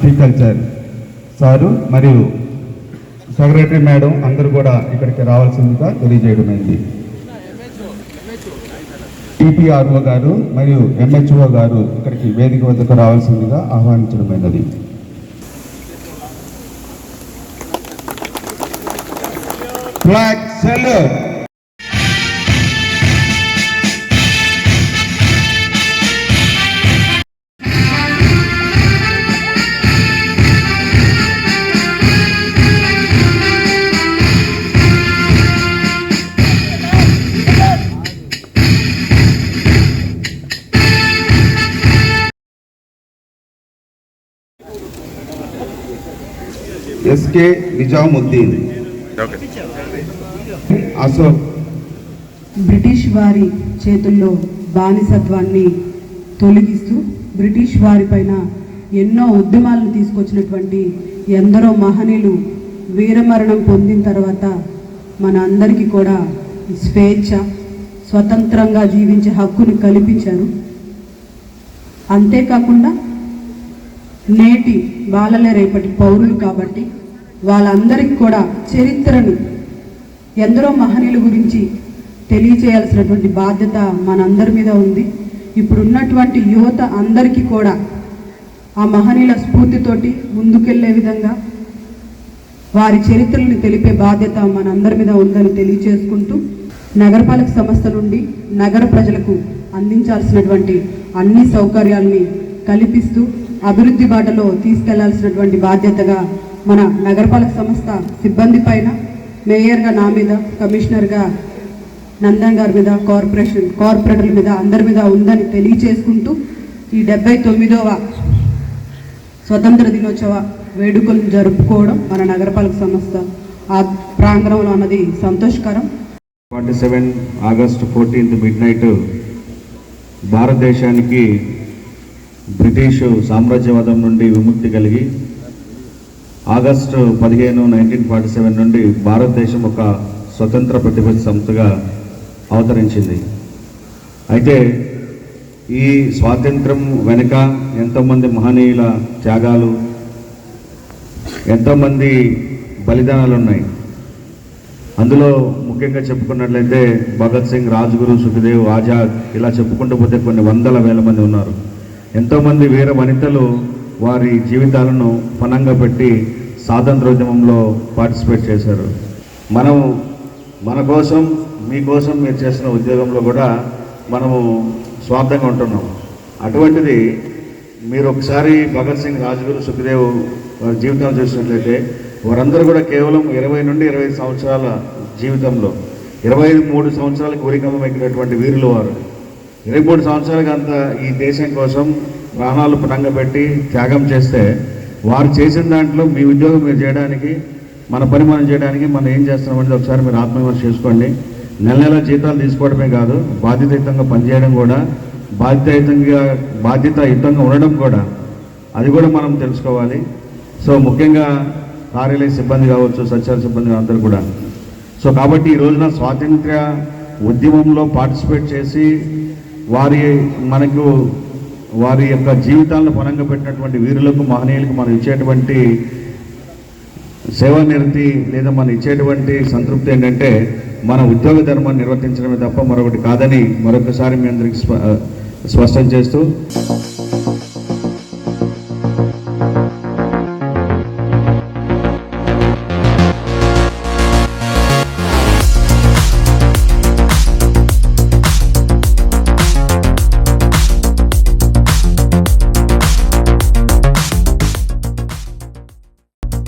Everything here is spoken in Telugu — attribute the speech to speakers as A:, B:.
A: హార్టికల్చర్ సారు మరియు సెక్రటరీ మేడం అందరూ కూడా ఇక్కడికి రావాల్సిందిగా తెలియజేయడమైంది. టీపీఆర్ఓ గారు మరియు ఎంహెచ్ఓ గారు ఇక్కడికి వేదిక వద్దకు రావాల్సిందిగా ఆహ్వానించడమైనది. Flag salute. S K Nizamuddin. Ashok.
B: British వారి చేతుల్లో బానిసత్వాన్ని తొలగిస్తూ బ్రిటిష్ వారి పైన ఎన్నో ఉద్యమాలను తీసుకొచ్చినటువంటి ఎందరో మహనీయులు వీరమరణం పొందిన తర్వాత మన అందరికీ కూడా స్వేచ్ఛ, స్వతంత్రంగా జీవించే హక్కును కల్పించారు. అంతేకాకుండా నేటి వాళ్ళలే రేపటి పౌరులు కాబట్టి వాళ్ళందరికీ కూడా చరిత్రను ఎందరో మహనీయుల గురించి తెలియచేయాల్సినటువంటి బాధ్యత మనందరి మీద ఉంది. ఇప్పుడున్నటువంటి యువత అందరికీ కూడా ఆ మహనీయుల స్ఫూర్తితోటి ముందుకెళ్లే విధంగా వారి చరిత్రలను తెలిపే బాధ్యత మనందరి మీద ఉందని తెలియచేసుకుంటూ నగరపాలక సంస్థ నుండి నగర ప్రజలకు అందించాల్సినటువంటి అన్ని సౌకర్యాలని కల్పిస్తూ అభివృద్ధి బాటలో తీసుకెళ్లాల్సినటువంటి బాధ్యతగా మన నగరపాలక సంస్థ సిబ్బంది పైన, మేయర్గా నా మీద, కమిషనర్గా నందన్ గారి మీద, కార్పొరేటర్ల మీద అందరి మీద ఉందని తెలియచేసుకుంటూ ఈ 79వ స్వతంత్ర దినోత్సవ వేడుకలను జరుపుకోవడం మన నగరపాలక సంస్థ ఆ ప్రాంగణంలో అన్నది సంతోషకరం.
C: 47 ఆగస్టు 14 మిడ్నైట్ భారతదేశానికి బ్రిటిషు సామ్రాజ్యవాదం నుండి విముక్తి కలిగి ఆగస్టు 15, 1947 నుండి భారతదేశం ఒక స్వతంత్ర ప్రతిపత్తి సంస్థగా అవతరించింది. అయితే ఈ స్వాతంత్రం వెనుక ఎంతోమంది మహనీయుల త్యాగాలు, ఎంతోమంది బలిదానాలు ఉన్నాయి. అందులో ముఖ్యంగా చెప్పుకున్నట్లయితే భగత్ సింగ్, రాజ్గురు, సుఖదేవ్, ఆజాద్ ఇలా చెప్పుకుంటూ పోతే కొన్ని వందల వేల మంది ఉన్నారు. ఎంతోమంది వీర వనితలు వారి జీవితాలను పణంగా పెట్టి స్వాతంత్రోద్యమంలో పార్టిసిపేట్ చేశారు. మన కోసం, మీకోసం మీరు చేసిన ఉద్యోగంలో కూడా మనము స్వార్థంగా ఉంటున్నాం. అటువంటిది మీరు ఒకసారి భగత్ సింగ్, రాజ్గురు, సుఖదేవ్ వారి జీవితాలు చూసినట్లయితే వారందరూ కూడా కేవలం 20 నుండి 25 సంవత్సరాల జీవితంలో 23 సంవత్సరాలకు ఉరికమ్మం ఎక్కినటువంటి వీరులు వారు. 23 సంవత్సరాలుగా అంతా ఈ దేశం కోసం ప్రాణాలు పణంగా పెట్టి త్యాగం చేస్తే వారు చేసిన దాంట్లో మీ ఉద్యోగం మీరు చేయడానికి, మన పని మనం చేయడానికి మనం ఏం చేస్తున్నామనేది ఒకసారి మీరు ఆత్మవిమర్శ చేసుకోండి. నెల నెల జీతాలు తీసుకోవడమే కాదు, బాధ్యతాయుతంగా పనిచేయడం కూడా, బాధ్యతాయుతంగా ఉండడం కూడా, అది కూడా మనం తెలుసుకోవాలి. సో ముఖ్యంగా కార్యాలయ సిబ్బంది కావచ్చు, సచివాలయ సిబ్బంది అందరూ కూడా. సో కాబట్టి ఈ రోజున స్వాతంత్ర్య ఉద్యమంలో పార్టిసిపేట్ చేసి వారి యొక్క జీవితాలను పణంగా పెట్టినటువంటి వీరులకు, మహనీయులకు మనం ఇచ్చేటువంటి సేవానిరతి లేదా మనం ఇచ్చేటువంటి సంతృప్తి ఏంటంటే మన ఉద్యోగ ధర్మాన్ని నిర్వర్తించడమే తప్ప మరొకటి కాదని మరొకసారి మీ అందరికీ స్పష్టం చేస్తూ